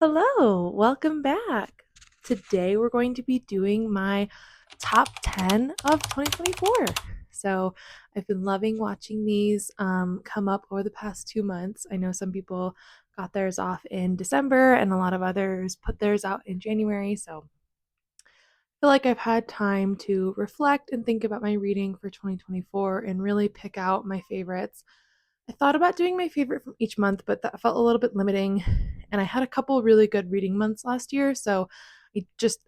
Hello, welcome back. Today we're going to be doing my top 10 of 2024. So I've been loving watching these come up over the past 2 months. I know some people got theirs off in December and a lot of others put theirs out in January. So I feel like I've had time to reflect and think about my reading for 2024 and really pick out my favorites. I thought about doing my favorite from each month, but that felt a little bit limiting. And I had a couple really good reading months last year, so I just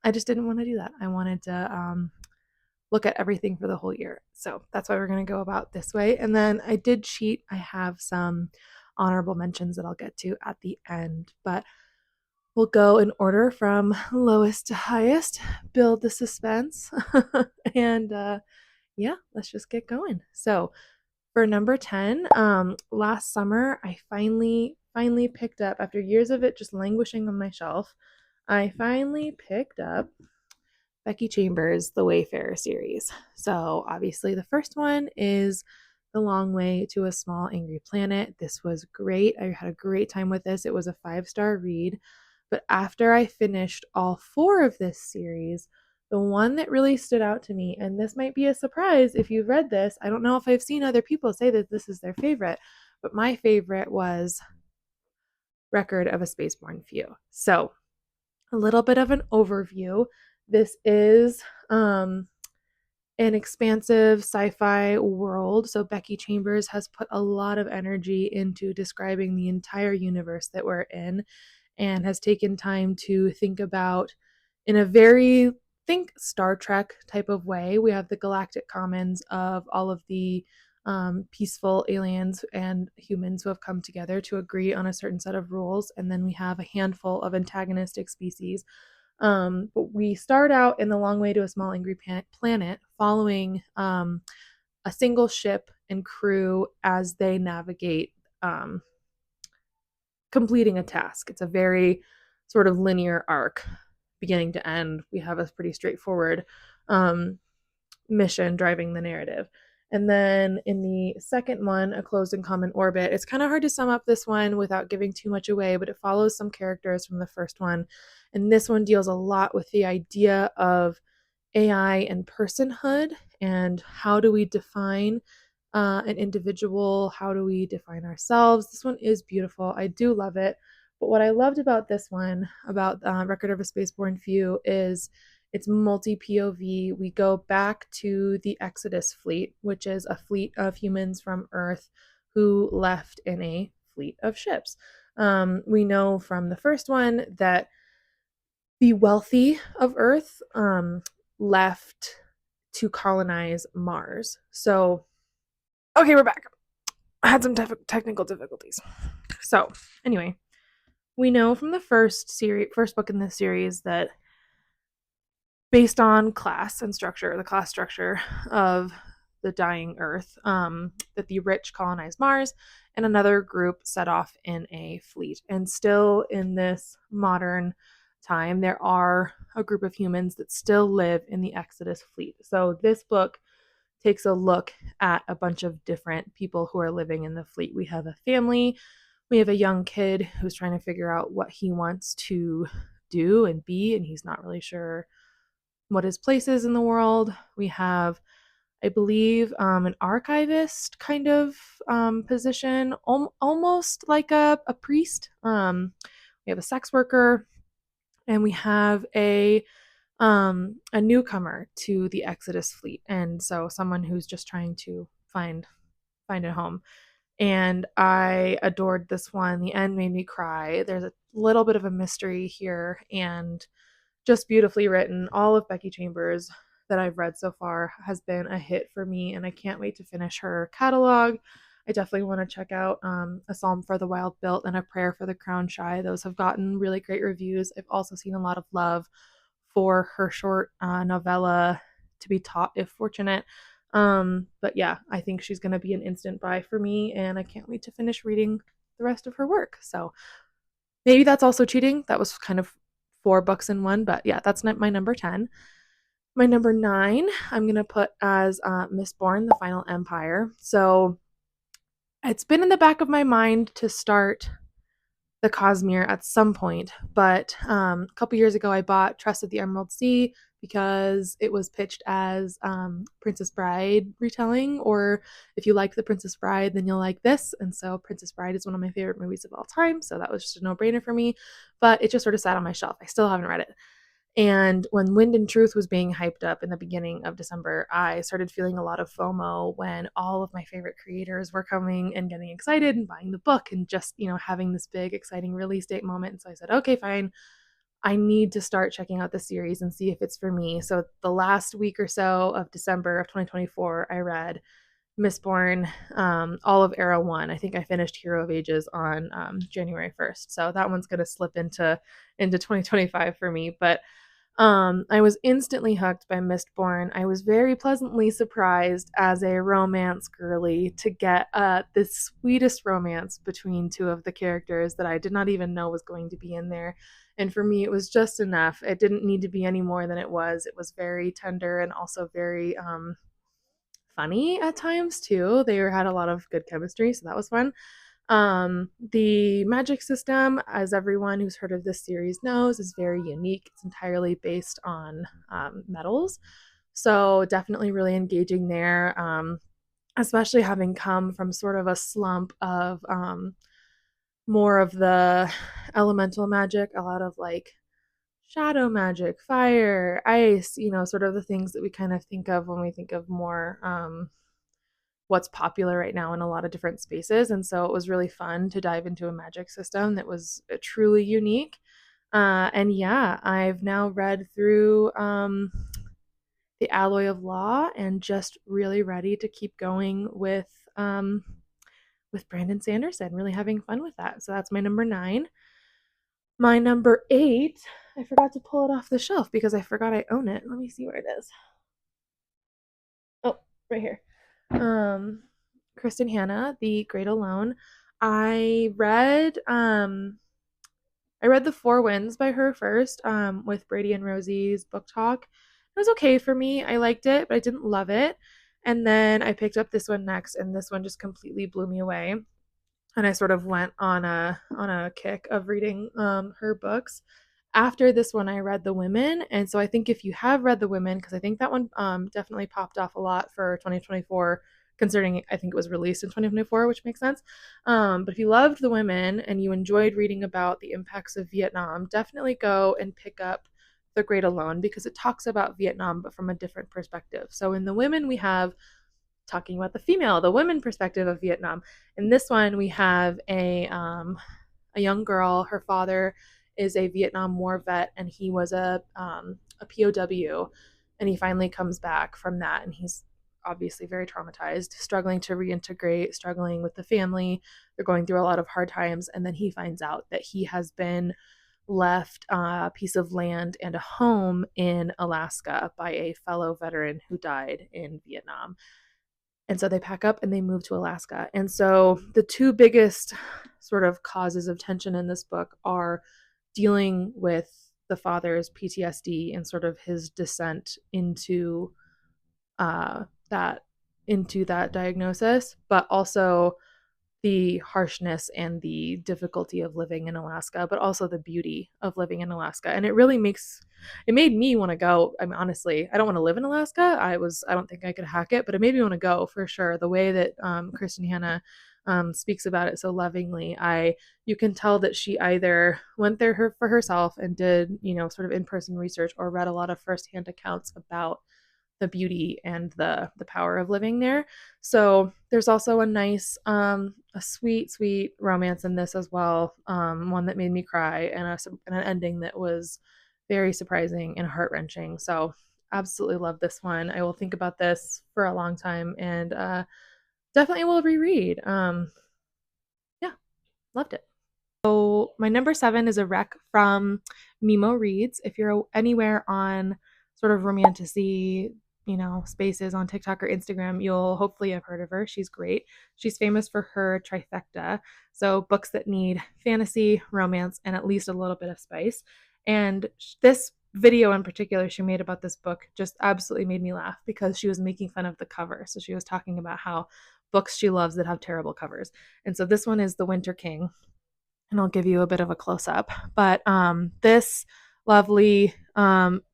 I just didn't want to do that. I wanted to look at everything for the whole year. So that's why we're going to go about this way. And then I did cheat. I have some honorable mentions that I'll get to at the end, but we'll go in order from lowest to highest, build the suspense, and yeah, let's just get going. So for number 10, last summer, I finally picked up, after years of it just languishing on my shelf, I finally picked up Becky Chambers' The Wayfair series. So obviously the first one is The Long Way to a Small Angry Planet. This was great. I had a great time with this. It was a 5-star read. But after I finished all 4 of this series, the one that really stood out to me, and this might be a surprise if you've read this, I don't know if I've seen other people say that this is their favorite, but my favorite was Record of a Spaceborn Few. So a little bit of an overview. This is an expansive sci-fi world. So Becky Chambers has put a lot of energy into describing the entire universe that we're in and has taken time to think about in a very think Star Trek type of way. We have the galactic commons of all of the peaceful aliens and humans who have come together to agree on a certain set of rules. And then we have a handful of antagonistic species. But we start out in The Long Way to a Small Angry Planet following a single ship and crew as they navigate completing a task. It's a very sort of linear arc, beginning to end. We have a pretty straightforward mission driving the narrative. And then in the second one, A Closed and Common Orbit, it's kind of hard to sum up this one without giving too much away, but it follows some characters from the first one. And this one deals a lot with the idea of AI and personhood and how do we define an individual? How do we define ourselves? This one is beautiful. I do love it. But what I loved about this one, about Record of a Spaceborn Few, is it's multi POV. We go back to the Exodus fleet, which is a fleet of humans from Earth who left in a fleet of ships. We know from the first one that the wealthy of Earth left to colonize Mars. So, okay, we're back. I had some technical difficulties. So, anyway, we know from the first book in this series that based on class and structure, the class structure of the dying Earth, that the rich colonized Mars and another group set off in a fleet. And still in this modern time, there are a group of humans that still live in the Exodus fleet. So this book takes a look at a bunch of different people who are living in the fleet. We have a family, we have a young kid who's trying to figure out what he wants to do and be, and he's not really sure what his place is in the world. We have, I believe, an archivist kind of position, almost like a priest. We have a sex worker, and we have a newcomer to the Exodus fleet, and so someone who's just trying to find a home. And I adored this one. The end made me cry. There's a little bit of a mystery here, and just beautifully written. All of Becky Chambers that I've read so far has been a hit for me, and I can't wait to finish her catalog. I definitely want to check out A Psalm for the Wild Built and A Prayer for the Crown Shy. Those have gotten really great reviews. I've also seen a lot of love for her short novella, To Be Taught If Fortunate. But yeah, I think she's going to be an instant buy for me, and I can't wait to finish reading the rest of her work. So maybe that's also cheating. That was kind of 4 books in one, but yeah, that's not my number 10. My number 9, I'm going to put as Mistborn, The Final Empire. So it's been in the back of my mind to start the Cosmere at some point. But a couple years ago, I bought Trust of the Emerald Sea because it was pitched as Princess Bride retelling, or if you like The Princess Bride, then you'll like this. And so Princess Bride is one of my favorite movies of all time, so that was just a no-brainer for me. But it just sort of sat on my shelf. I still haven't read it. And when Wind and Truth was being hyped up in the beginning of December, I started feeling a lot of FOMO when all of my favorite creators were coming and getting excited and buying the book and just, having this big, exciting release date moment. And so I said, okay, fine. I need to start checking out the series and see if it's for me. So the last week or so of December of 2024, I read Mistborn, all of Era 1. I think I finished Hero of Ages on January 1st. So that one's going to slip into 2025 for me. But I was instantly hooked by Mistborn. I was very pleasantly surprised as a romance girly to get the sweetest romance between two of the characters that I did not even know was going to be in there. And for me, it was just enough. It didn't need to be any more than it was. It was very tender and also very funny at times too. They had a lot of good chemistry, so that was fun. The magic system, as everyone who's heard of this series knows, is very unique. It's entirely based on metals. So definitely really engaging there, especially having come from sort of a slump of more of the elemental magic, a lot of like shadow magic, fire, ice, sort of the things that we kind of think of when we think of more what's popular right now in a lot of different spaces. And so it was really fun to dive into a magic system that was truly unique. And yeah, I've now read through The Alloy of Law and just really ready to keep going with Brandon Sanderson, really having fun with that. So that's my number 9. My number 8, I forgot to pull it off the shelf because I forgot I own it. Let me see where it is. Oh, right here. Kristin Hannah, The Great Alone. I read The Four Winds by her first, with Brady and Rosie's book talk. It was okay for me. I liked it, but I didn't love it. And then I picked up this one next, and this one just completely blew me away. And I sort of went on a kick of reading her books. After this one, I read The Women, and so I think if you have read The Women, because I think that one definitely popped off a lot for 2024, considering I think it was released in 2024, which makes sense. But if you loved The Women and you enjoyed reading about the impacts of Vietnam, definitely go and pick up The Great Alone because it talks about Vietnam, but from a different perspective. So in The Women, we have talking about the women perspective of Vietnam. In this one, we have a young girl. Her father is a Vietnam War vet, and he was a POW, and he finally comes back from that, and he's obviously very traumatized, struggling to reintegrate, struggling with the family. They're going through a lot of hard times, and then he finds out that he has been left a piece of land and a home in Alaska by a fellow veteran who died in Vietnam. And so they pack up and they move to Alaska. And so the two biggest sort of causes of tension in this book are dealing with the father's PTSD and sort of his descent that into that diagnosis, but also the harshness and the difficulty of living in Alaska, but also the beauty of living in Alaska. And it made me want to go. I mean, honestly, I don't want to live in Alaska. I don't think I could hack it, but it made me want to go for sure. The way that Kristin Hannah speaks about it so lovingly, you can tell that she either went there for herself and did, sort of in-person research, or read a lot of firsthand accounts about the beauty and the power of living there. So there's also a nice a sweet romance in this as well, one that made me cry, and an ending that was very surprising and heart-wrenching. So absolutely love this one. I will think about this for a long time, and definitely will reread. Yeah, loved it. So my number 7 is a rec from Mimo Reads. If you're anywhere on sort of romanticy, spaces on TikTok or Instagram, you'll hopefully have heard of her. She's great. She's famous for her trifecta. So books that need fantasy, romance, and at least a little bit of spice. And this video in particular she made about this book just absolutely made me laugh because she was making fun of the cover. So she was talking about how books she loves that have terrible covers. And so this one is The Winter King. and I'll give you a bit of a close-up. But this lovely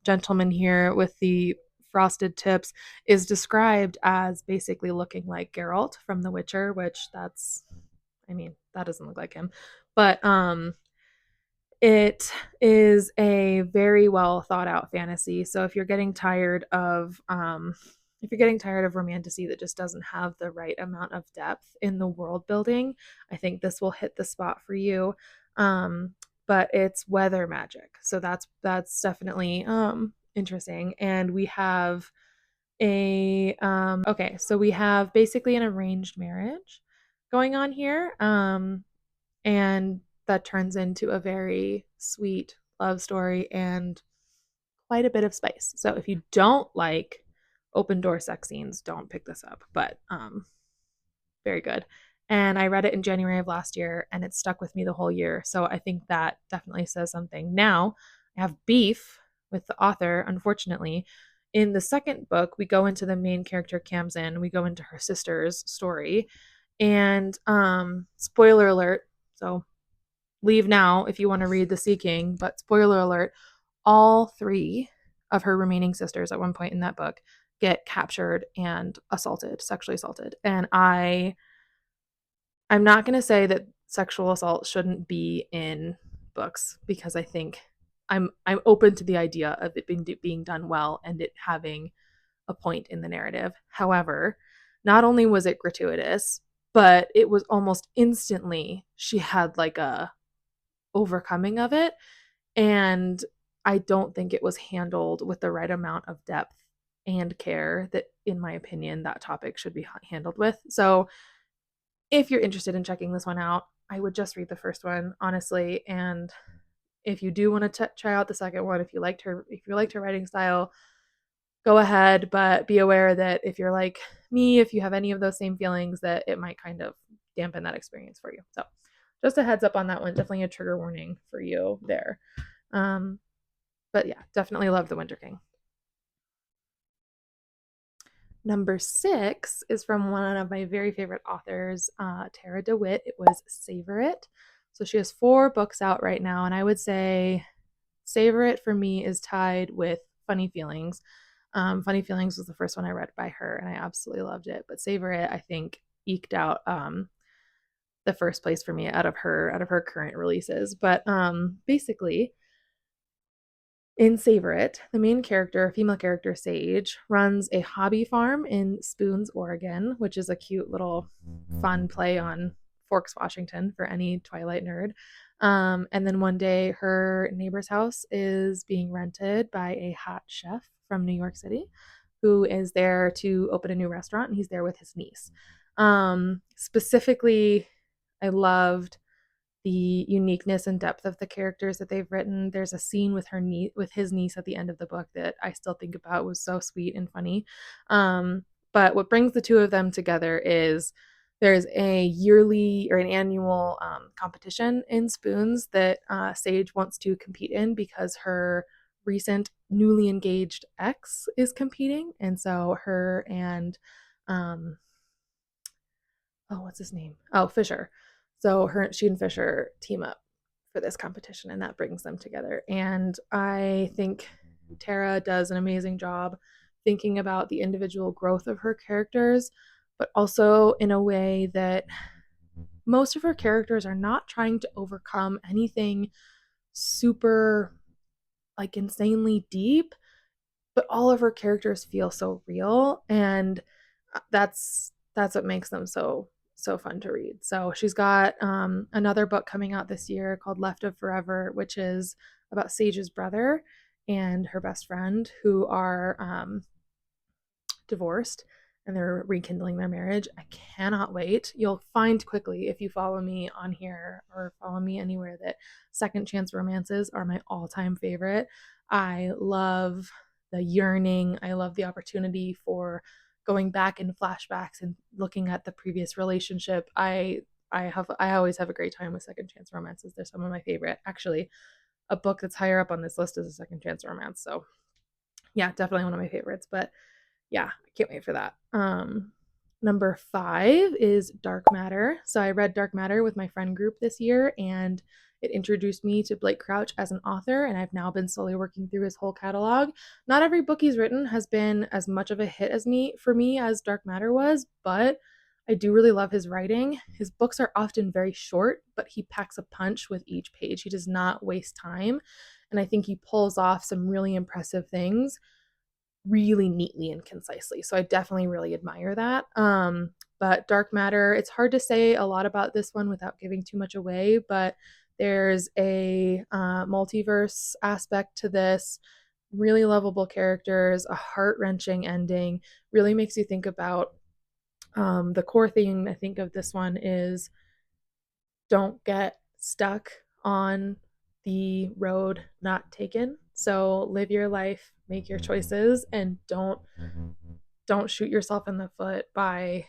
gentleman here with the frosted tips is described as basically looking like Geralt from The Witcher, which that doesn't look like him. But it is a very well thought out fantasy. So if you're getting tired of romantasy that just doesn't have the right amount of depth in the world building, I think this will hit the spot for you. But it's weather magic, so that's definitely interesting. And we have so we have basically an arranged marriage going on here. And that turns into a very sweet love story and quite a bit of spice. So if you don't like open door sex scenes, don't pick this up. But very good. And I read it in January of last year, and it stuck with me the whole year. So I think that definitely says something. Now I have beef with the author, unfortunately. In the second book, we go into the main character Camzin. We go into her sister's story, and spoiler alert. So leave now if you want to read The Sea King, but spoiler alert, all three of her remaining sisters at one point in that book get captured and sexually assaulted. And I'm not going to say that sexual assault shouldn't be in books, because I think I'm open to the idea of it being done well and it having a point in the narrative. However, not only was it gratuitous, but it was almost instantly she had like a overcoming of it. And I don't think it was handled with the right amount of depth and care that, in my opinion, that topic should be handled with. So if you're interested in checking this one out, I would just read the first one, honestly. And if you do want to try out the second one, if you liked her writing style, go ahead. But be aware that if you're like me, if you have any of those same feelings, that it might kind of dampen that experience for you. So just a heads up on that one. Definitely a trigger warning for you there. But yeah, definitely love The Winter King. Number 6 is from one of my very favorite authors, Tarah DeWitt. It was Savor It. So she has 4 books out right now, and I would say Savor It for me is tied with Funny Feelings. Funny Feelings was the first one I read by her, and I absolutely loved it. But Savor It, I think, eked out the first place for me out of her current releases. But basically, in Savor It, the main character, female character Sage, runs a hobby farm in Spoons, Oregon, which is a cute little fun play on Forks, Washington for any Twilight nerd. And then one day her neighbor's house is being rented by a hot chef from New York City who is there to open a new restaurant, and he's there with his niece. Specifically, I loved the uniqueness and depth of the characters that they've written. There's a scene with his niece at the end of the book that I still think about. It was so sweet and funny. But what brings the two of them together is there's a yearly or an annual competition in Spoons that Sage wants to compete in because her recent newly engaged ex is competing, and so her and what's his name? Oh, Fisher. So she and Fisher team up for this competition, and that brings them together. And I think Tarah does an amazing job thinking about the individual growth of her characters, but also in a way that most of her characters are not trying to overcome anything super like insanely deep, but all of her characters feel so real, and that's what makes them so fun to read. So she's got another book coming out this year called Left of Forever, which is about Sage's brother and her best friend who are divorced, and they're rekindling their marriage. I cannot wait. You'll find quickly if you follow me on here or follow me anywhere that second chance romances are my all-time favorite. I love the yearning. I love the opportunity for going back in flashbacks and looking at the previous relationship. I always have a great time with second chance romances. They're some of my favorite. Actually, a book that's higher up on this list is a second chance romance. So yeah, definitely one of my favorites. But yeah, I can't wait for that. Number 5 is Dark Matter. So I read Dark Matter with my friend group this year, and it introduced me to Blake Crouch as an author, and I've now been slowly working through his whole catalog. Not every book he's written has been as much of a hit as me as Dark Matter was, but I do really love his writing. His books are often very short, but he packs a punch with each page. He does not waste time, and I think he pulls off some really impressive things really neatly and concisely. So I definitely really admire that. But Dark Matter, it's hard to say a lot about this one without giving too much away, but there's a multiverse aspect to this, really lovable characters, a heart-wrenching ending, really makes you think about the core theme I think of this one is don't get stuck on the road not taken. So live your life, make your choices, and don't shoot yourself in the foot by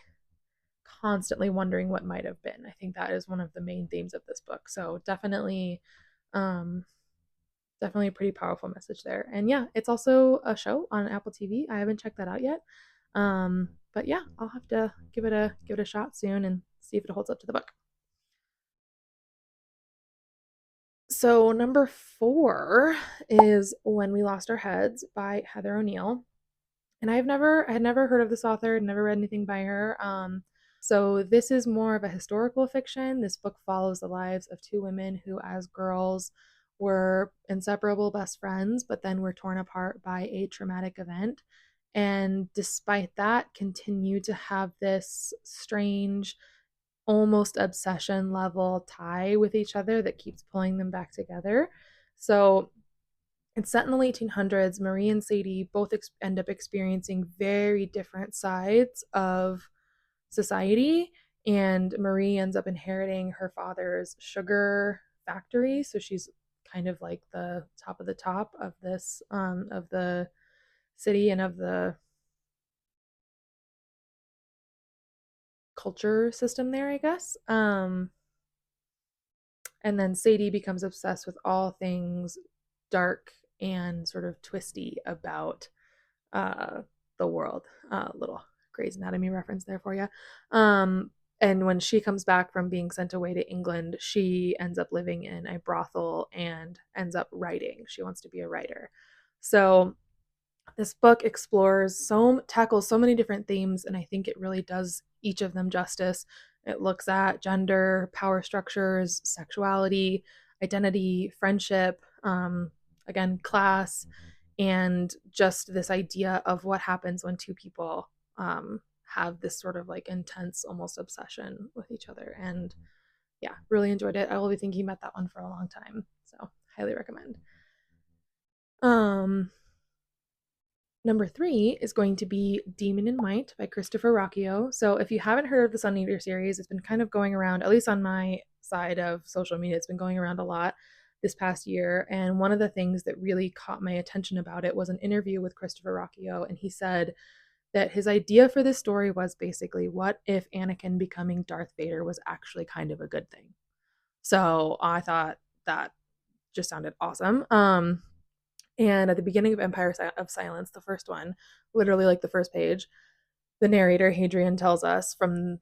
constantly wondering what might have been. I think that is one of the main themes of this book. So um definitely a pretty powerful message there. And yeah, it's also a show on Apple TV. I haven't checked that out yet. But yeah, I'll have to give it a shot soon and see if it holds up to the book. So number 4 is When We Lost Our Heads by Heather O'Neill. And I had never heard of this author, never read anything by her. So this is more of a historical fiction. This book follows the lives of two women who, as girls, were inseparable best friends, but then were torn apart by a traumatic event. And despite that, continue to have this strange, almost obsession level tie with each other that keeps pulling them back together. So it's set in the 1800s. Marie and Sadie both end up experiencing very different sides of society, and Marie ends up inheriting her father's sugar factory. So she's kind of like the top of the top of this of the city and of the culture system there, I guess. And then Sadie becomes obsessed with all things dark and sort of twisty about uh, the world. Little Grey's Anatomy reference there for you. And when she comes back from being sent away to England, she ends up living in a brothel and ends up writing. She wants to be a writer. So this book tackles so many different themes, and I think it really does each of them justice. It looks at gender, power structures, sexuality, identity, friendship, again, class, and just this idea of what happens when two people have this sort of like intense, almost obsession with each other. And yeah, really enjoyed it. I will be thinking about that one for a long time. So highly recommend. Um, Number 3 is going to be Demon in Might by Christopher Ruocchio. So if you haven't heard of the Sun Eater series, it's been kind of going around, at least on my side of social media, it's been going around a lot this past year. And one of the things that really caught my attention about it was an interview with Christopher Ruocchio. And he said that his idea for this story was basically, what if Anakin becoming Darth Vader was actually kind of a good thing? So I thought that just sounded awesome. And at the beginning of Empire of Silence, the first one, literally like the first page, the narrator, Adrienne, tells us from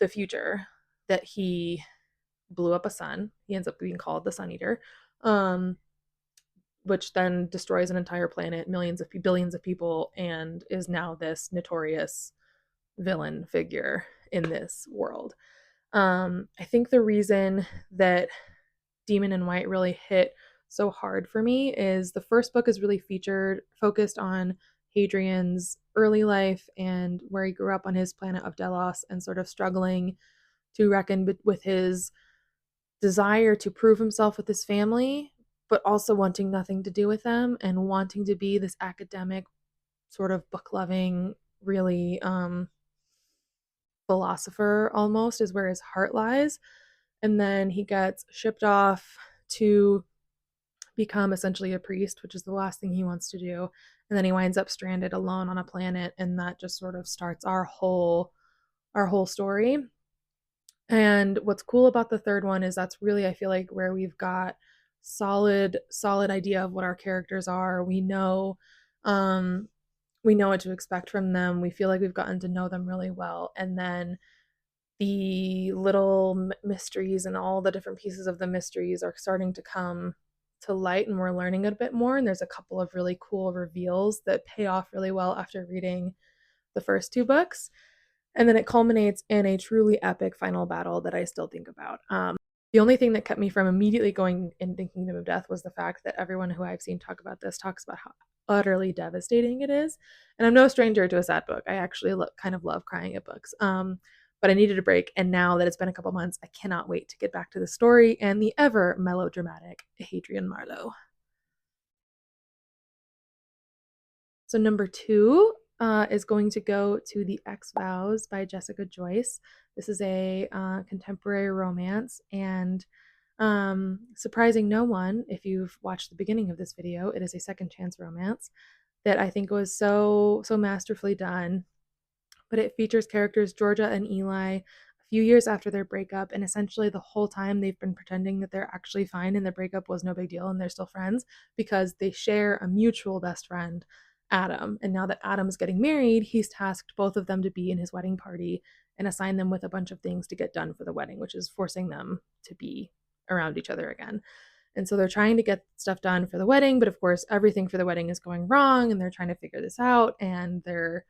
the future that he blew up a sun. He ends up being called the Sun Eater, which then destroys an entire planet, billions of people, and is now this notorious villain figure in this world. I think the reason that Demon in White really hit so hard for me is the first book is really focused on Hadrian's early life and where he grew up on his planet of Delos and sort of struggling to reckon with his desire to prove himself with his family, but also wanting nothing to do with them and wanting to be this academic, sort of book loving, really philosopher almost, is where his heart lies. And then he gets shipped off to become essentially a priest, which is the last thing he wants to do. And then he winds up stranded alone on a planet, and that just sort of starts our whole story. And what's cool about the third one is that's really, I feel like, where we've got solid idea of what our characters are. We know we know what to expect from them. We feel like we've gotten to know them really well. And then the little mysteries and all the different pieces of the mysteries are starting to come to light, and we're learning a bit more. And there's a couple of really cool reveals that pay off really well after reading the first two books. And then it culminates in a truly epic final battle that I still think about. The only thing that kept me from immediately going into Kingdom of Death was the fact that everyone who I've seen talk about this talks about how utterly devastating it is. And I'm no stranger to a sad book. I actually kind of love crying at books. But I needed a break. And now that it's been a couple months, I cannot wait to get back to the story and the ever melodramatic Adrienne Marlowe. So number 2 is going to go to The Vows by Jessica Joyce. This is a contemporary romance, and surprising no one, if you've watched the beginning of this video, it is a second chance romance that I think was so masterfully done. But it features characters Georgia and Eli a few years after their breakup, and essentially the whole time they've been pretending that they're actually fine and the breakup was no big deal and they're still friends because they share a mutual best friend, Adam. And now that Adam's getting married, he's tasked both of them to be in his wedding party and assign them with a bunch of things to get done for the wedding, which is forcing them to be around each other again. And so they're trying to get stuff done for the wedding, but of course everything for the wedding is going wrong and they're trying to figure this out, and they're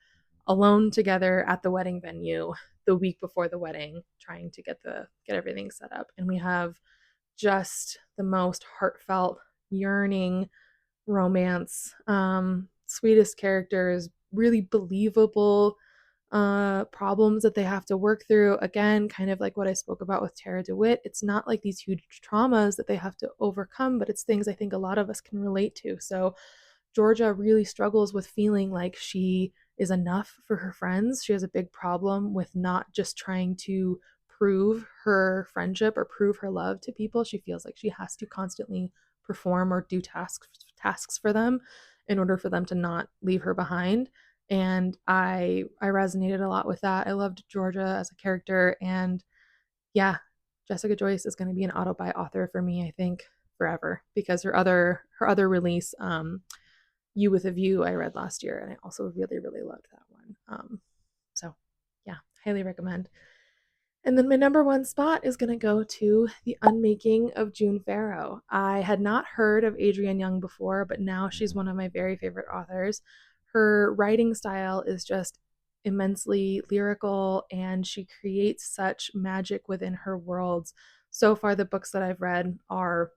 alone together at the wedding venue the week before the wedding trying to get everything set up. And we have just the most heartfelt, yearning romance, sweetest characters, really believable problems that they have to work through. Again, kind of like what I spoke about with Tarah DeWitt, it's not like these huge traumas that they have to overcome, but it's things I think a lot of us can relate to. So Georgia really struggles with feeling like she is enough for her friends. She has a big problem with not just trying to prove her friendship or prove her love to people. She feels like she has to constantly perform or do tasks for them in order for them to not leave her behind. And I resonated a lot with that. I loved Georgia as a character, and yeah, Jessica Joyce is going to be an auto-buy author for me, I think, forever, because her other release, You with a View, I read last year, and I also really loved that one. So yeah, highly recommend. And then my number 1 spot is going to go to The Unmaking of June Pharaoh. I had not heard of Adrienne Young before, but now she's one of my very favorite authors. Her writing style is just immensely lyrical, and she creates such magic within her worlds. So far, the books that I've read are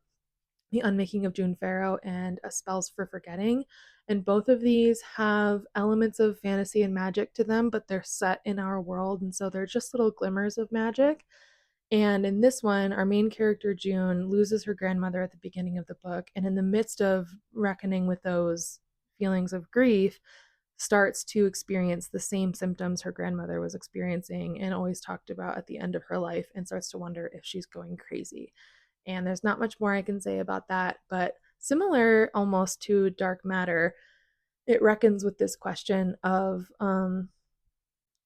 The Unmaking of June Pharaoh and A Spells for Forgetting. And both of these have elements of fantasy and magic to them, but they're set in our world. And so they're just little glimmers of magic. And in this one, our main character, June, loses her grandmother at the beginning of the book. And in the midst of reckoning with those feelings of grief, starts to experience the same symptoms her grandmother was experiencing and always talked about at the end of her life, and starts to wonder if she's going crazy. And there's not much more I can say about that, but similar almost to Dark Matter, it reckons with this question of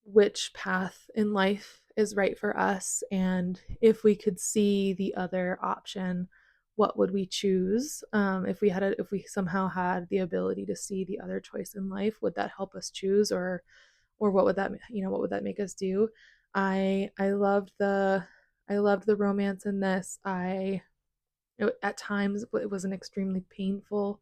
which path in life is right for us, and if we could see the other option, what would we choose? If we somehow had the ability to see the other choice in life, would that help us choose, or what would that what would that make us do? I loved the romance in this. At times it was an extremely painful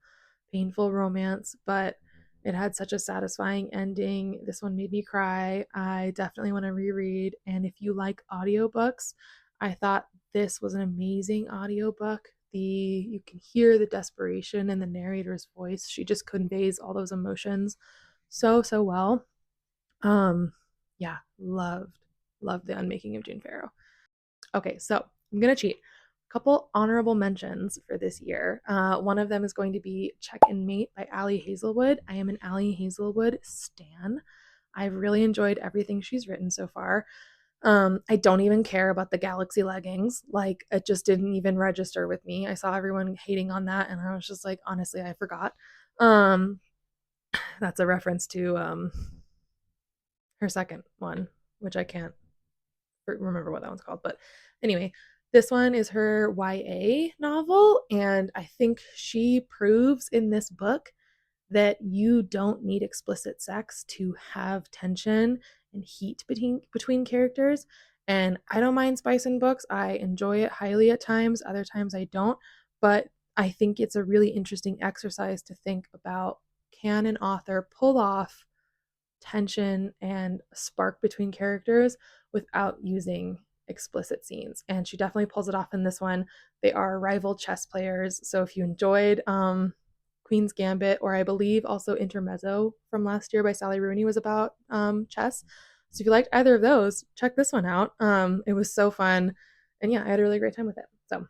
romance, but it had such a satisfying ending. This one made me cry. I definitely want to reread. And if you like audiobooks, I thought this was an amazing audiobook. You can hear the desperation in the narrator's voice. She just conveys all those emotions so well. Yeah, loved The Unmaking of June Pharaoh. Okay, so I'm gonna cheat. A couple honorable mentions for this year. One of them is going to be Check and Mate by Ali Hazelwood. I am an Ali Hazelwood stan. I've really enjoyed everything she's written so far. I don't even care about the galaxy leggings. Like, it just didn't even register with me. I saw everyone hating on that, and I was just like, honestly, I forgot. That's a reference to her second one, which I can't remember what that one's called. But anyway, this one is her YA novel, and I think she proves in this book that you don't need explicit sex to have tension and heat between characters. And I don't mind spice in books. I enjoy it highly at times. Other times I don't. But I think it's a really interesting exercise to think about, can an author pull off tension and spark between characters without using explicit scenes? And she definitely pulls it off in this one. They are rival chess players. So if you enjoyed Queen's Gambit, or I believe also Intermezzo from last year by Sally Rooney was about chess. So if you liked either of those, check this one out. It was so fun. And yeah, I had a really great time with it. So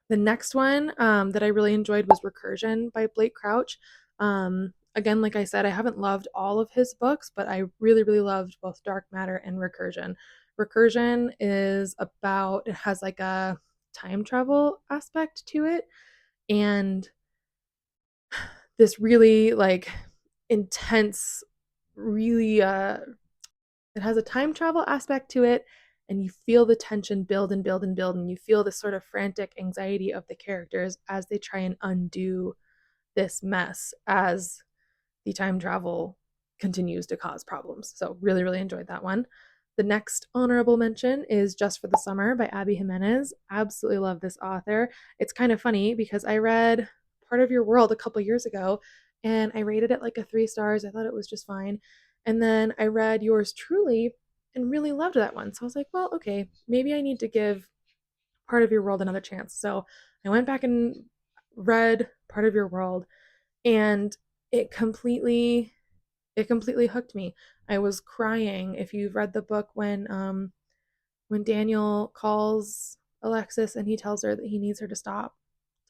the next one that I really enjoyed was Recursion by Blake Crouch. Again, like I said, I haven't loved all of his books, but I really, really loved both Dark Matter and Recursion. Recursion is about, it has like a time travel aspect to it. And this really like intense, really, it has a time travel aspect to it. And you feel the tension build and build and build. And you feel this sort of frantic anxiety of the characters as they try and undo this mess as the time travel continues to cause problems. So really, really enjoyed that one. The next honorable mention is Just for the Summer by Abby Jimenez. Absolutely love this author. It's kind of funny because I read Part of Your World a couple years ago and I rated it like a 3 stars. I thought it was just fine. And then I read Yours Truly and really loved that one. So I was like, well, okay, maybe I need to give Part of Your World another chance. So I went back and read Part of Your World, and it completely hooked me. I was crying. If you've read the book, when Daniel calls Alexis and he tells her that he needs her to stop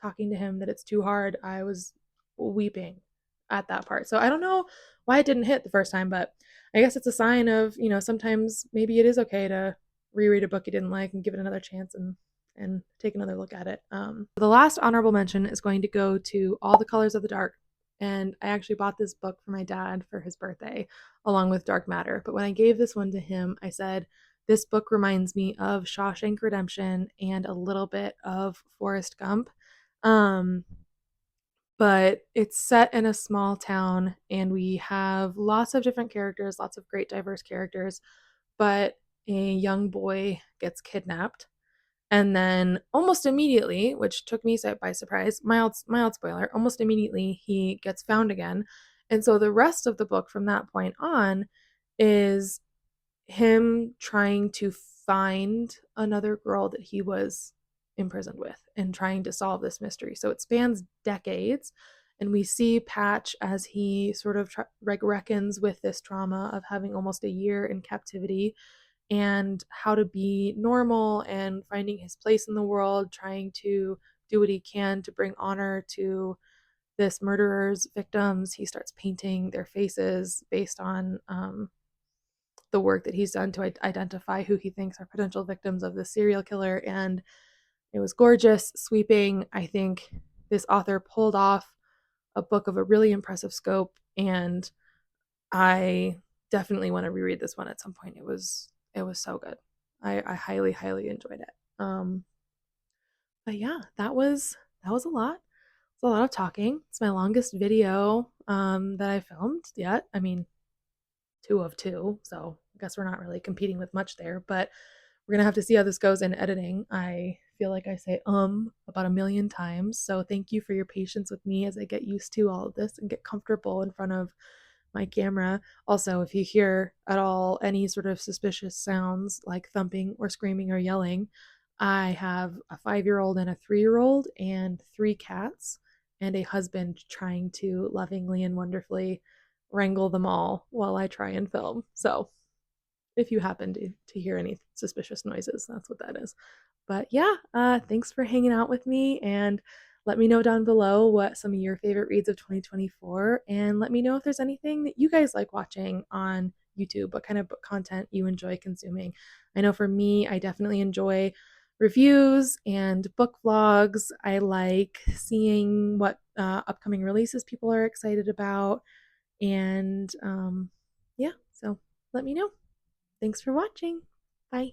talking to him, that it's too hard, I was weeping at that part. So I don't know why it didn't hit the first time, but I guess it's a sign of, sometimes maybe it is okay to reread a book you didn't like and give it another chance and take another look at it. The last honorable mention is going to go to All the Colors of the Dark. And I actually bought this book for my dad for his birthday, along with Dark Matter. But when I gave this one to him, I said, this book reminds me of Shawshank Redemption and a little bit of Forrest Gump. But it's set in a small town and we have lots of different characters, lots of great diverse characters, but a young boy gets kidnapped. And then almost immediately, which took me by surprise, mild spoiler, almost immediately he gets found again. And so the rest of the book from that point on is him trying to find another girl that he was imprisoned with and trying to solve this mystery. So it spans decades. And we see Patch as he sort of reckons with this trauma of having almost a year in captivity and how to be normal and finding his place in the world, trying to do what he can to bring honor to this murderer's victims. He starts painting their faces based on the work that he's done to identify who he thinks are potential victims of the serial killer. And it was gorgeous, sweeping. I think this author pulled off a book of a really impressive scope, and I definitely want to reread this one at some point. It was so good. I highly, highly enjoyed it. But yeah, that was a lot. It's a lot of talking. It's my longest video that I filmed yet. I mean, 2 of 2, so I guess we're not really competing with much there, but we're gonna have to see how this goes in editing. I feel like I say about a million times, so thank you for your patience with me as I get used to all of this and get comfortable in front of my camera. Also, if you hear at all any sort of suspicious sounds like thumping or screaming or yelling, I have a 5-year-old and a 3-year-old and 3 cats and a husband trying to lovingly and wonderfully wrangle them all while I try and film. So if you happen to hear any suspicious noises, that's what that is. But yeah, thanks for hanging out with me, and let me know down below what some of your favorite reads of 2024, and let me know if there's anything that you guys like watching on YouTube, what kind of book content you enjoy consuming. I know for me, I definitely enjoy reviews and book vlogs. I like seeing what upcoming releases people are excited about, and yeah, so let me know. Thanks for watching. Bye.